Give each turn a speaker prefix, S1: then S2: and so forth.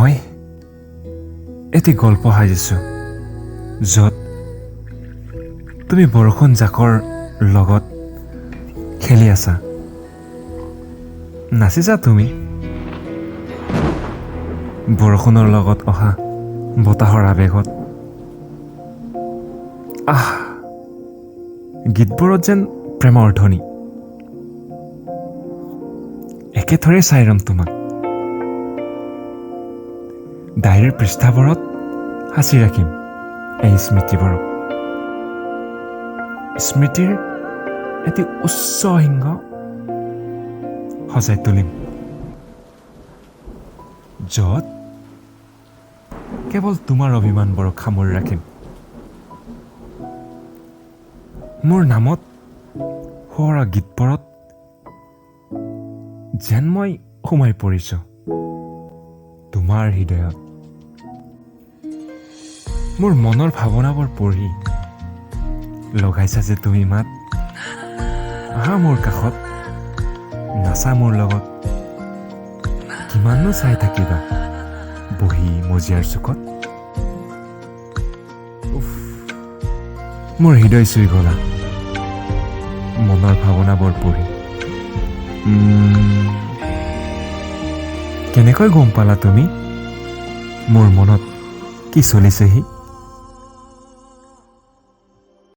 S1: মই এটি গল্প সাজিছোঁ য'ত তুমি বৰষুণ জাকৰ লগত খেলি আছা, নাচিছা তুমি বৰষুণৰ লগত অহা বতাহৰ আৱেগত। গীতবোৰত যেন প্ৰেমৰ ধ্বনি। একেথৰে চাই ৰম তোমাক, ডায়েৰীৰ পৃষ্ঠাবোৰত সাঁচি ৰাখিম এই স্মৃতিবোৰক। স্মৃতিৰ এটি উচ্চ সিংহ সজাই তুলিম, য'ত কেৱল তোমাৰ অভিমানবোৰক সামৰি ৰাখিম। মোৰ নামত সোঁৱৰা গীতবোৰত যেন মই সোমাই পৰিছোঁ তোমাৰ হৃদয়ত। মোৰ মনৰ ভাৱনাবোৰ পঢ়ি লগাইছা যে তুমি মাত, আহা মোৰ কাষত, নাচা মোৰ লগত। কিমাননো চাই থাকিবা বহি মজিয়াৰ চুকত। মোৰ হৃদয় চুই গলা মনৰ ভাৱনাবোৰ পঢ়ি। কেনেকৈ গম পালা তুমি মোৰ মনত কি চলিছেহি?